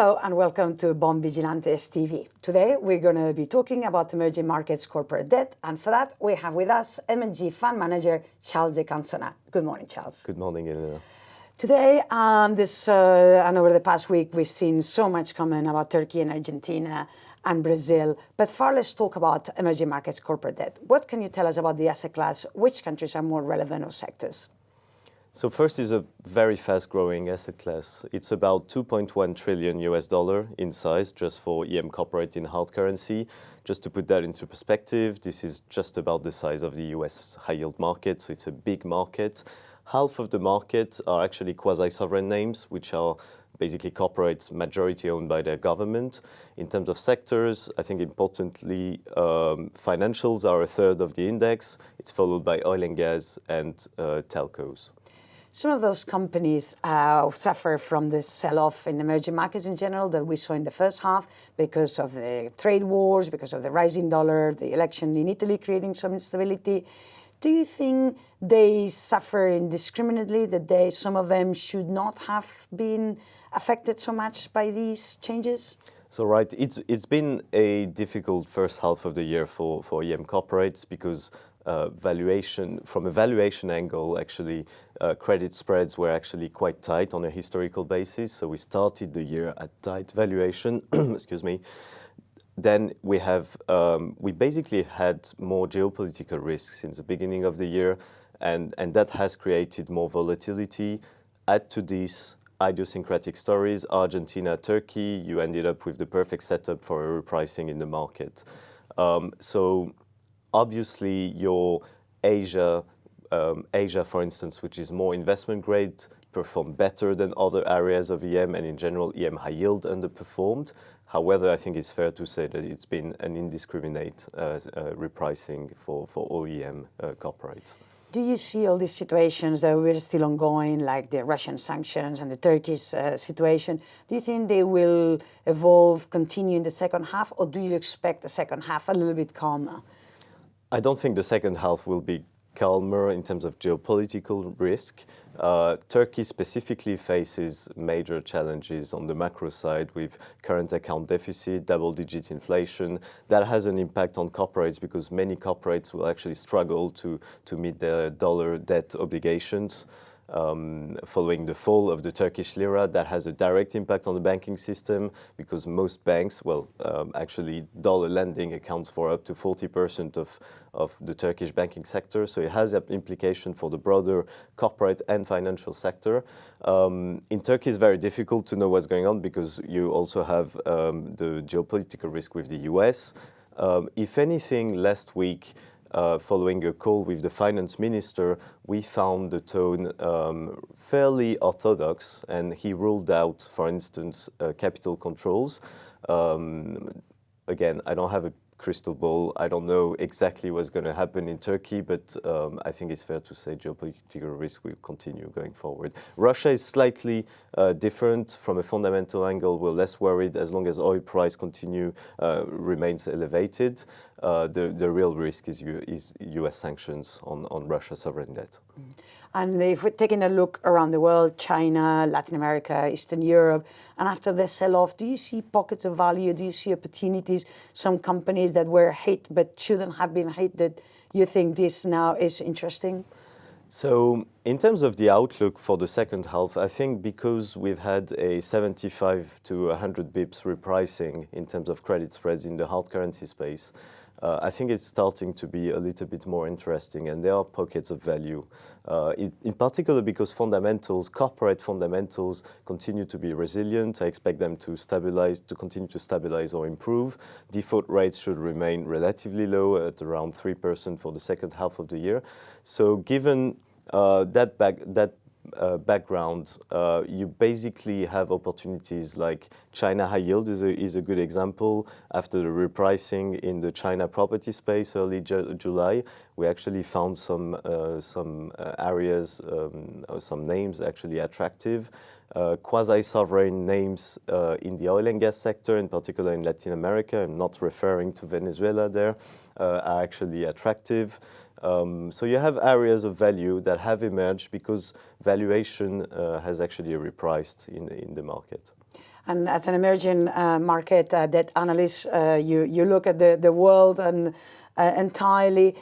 Hello and welcome to Bond Vigilantes TV. Today we're going to be talking about emerging markets corporate debt, and for that we have with us M&G Fund Manager Charles de Cansona. Good morning, Charles. Good morning, Elena. Today, and over the past week, we've seen so much coming about Turkey and Argentina and Brazil. But first, let's talk about emerging markets corporate debt. What can you tell us about the asset class? Which countries are more relevant or sectors? So first is a very fast-growing asset class. It's about 2.1 trillion US dollar in size just for EM corporate in hard currency. Just to put that into perspective, this is just about the size of the US high-yield market, so it's a big market. Half of the market are actually quasi-sovereign names, which are basically corporates majority owned by their government. In terms of sectors, I think importantly, financials are a third of the index. It's followed by oil and gas and telcos. Some of those companies suffer from the sell-off in emerging markets in general that we saw in the first half because of the trade wars, because of the rising dollar, the election in Italy creating some instability. Do you think they suffer indiscriminately, that some of them should not have been affected so much by these changes? So right, it's been a difficult first half of the year for EM corporates because from a valuation angle, actually, credit spreads were actually quite tight on a historical basis. So we started the year at tight valuation, excuse me. Then we basically had more geopolitical risks since the beginning of the year, and that has created more volatility. Add to this idiosyncratic stories, Argentina, Turkey, you ended up with the perfect setup for a repricing in the market. So obviously, your Asia, for instance, which is more investment grade, performed better than other areas of EM, and in general, EM high yield underperformed. However, I think it's fair to say that it's been an indiscriminate repricing for all EM corporates. Do you see all these situations that were still ongoing, like the Russian sanctions and the Turkish situation? Do you think they will evolve, continue in the second half, or do you expect the second half a little bit calmer? I don't think the second half will be calmer in terms of geopolitical risk. Turkey specifically faces major challenges on the macro side with current account deficit, double-digit inflation. That has an impact on corporates because many corporates will actually struggle to meet their dollar debt obligations. Following the fall of the Turkish lira, that has a direct impact on the banking system because most banks, actually dollar lending accounts for up to 40% of the Turkish banking sector. So it has an implication for the broader corporate and financial sector. In Turkey, it's very difficult to know what's going on because you also have the geopolitical risk with the US. If anything, last week, following a call with the finance minister, we found the tone fairly orthodox, and he ruled out, for instance, capital controls. Again, I don't have a crystal ball. I don't know exactly what's going to happen in Turkey, but I think it's fair to say geopolitical risk will continue going forward. Russia is slightly different from a fundamental angle. We're less worried as long as oil price remains elevated. The real risk is US sanctions on Russia's sovereign debt. And if we're taking a look around the world, China, Latin America, Eastern Europe, and after the sell-off, do you see pockets of value? Do you see opportunities? Some companies that were hit but shouldn't have been hit, that you think this now is interesting? So in terms of the outlook for the second half, I think because we've had a 75 to 100 bips repricing in terms of credit spreads in the hard currency space, I think it's starting to be a little bit more interesting, and there are pockets of value. In particular because corporate fundamentals continue to be resilient. I expect them to continue to stabilize or improve. Default rates should remain relatively low at around 3% for the second half of the year. So given that background, you basically have opportunities like China high yield is a good example. After the repricing in the China property space early July, we actually found some areas, some names actually attractive. Quasi-sovereign names in the oil and gas sector, in particular in Latin America, I'm not referring to Venezuela there, are actually attractive. So you have areas of value that have emerged because valuation has actually repriced in the market. And as an emerging market debt analyst, you look at the world and entirely.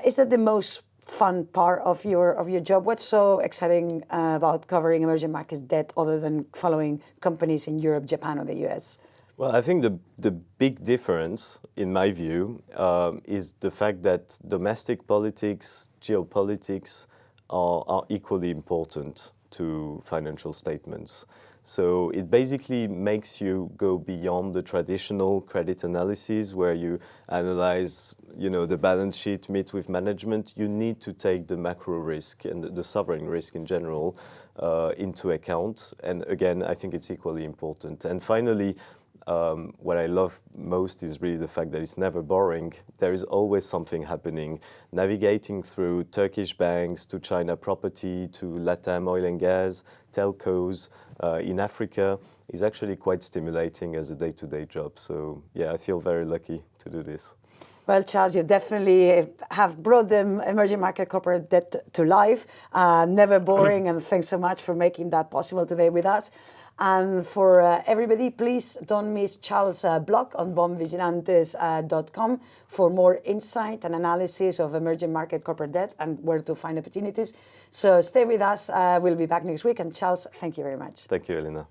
Is that the most fun part of your job? What's so exciting about covering emerging markets debt other than following companies in Europe, Japan, or the US? Well, I think the big difference, in my view, is the fact that domestic politics, geopolitics are equally important to financial statements. So it basically makes you go beyond the traditional credit analysis where you analyze, the balance sheet, meet with management. You need to take the macro risk and the sovereign risk in general into account. And again, I think it's equally important. And finally, what I love most is really the fact that it's never boring. There is always something happening. Navigating through Turkish banks to China property to LATAM oil and gas, telcos in Africa is actually quite stimulating as a day-to-day job. So yeah, I feel very lucky to do this. Well, Charles, you definitely have brought the emerging market corporate debt to life. Never boring, and thanks so much for making that possible today with us. And for everybody, please don't miss Charles' blog on bondvigilantes.com for more insight and analysis of emerging market corporate debt and where to find opportunities. So stay with us. We'll be back next week. And Charles, thank you very much. Thank you, Elena.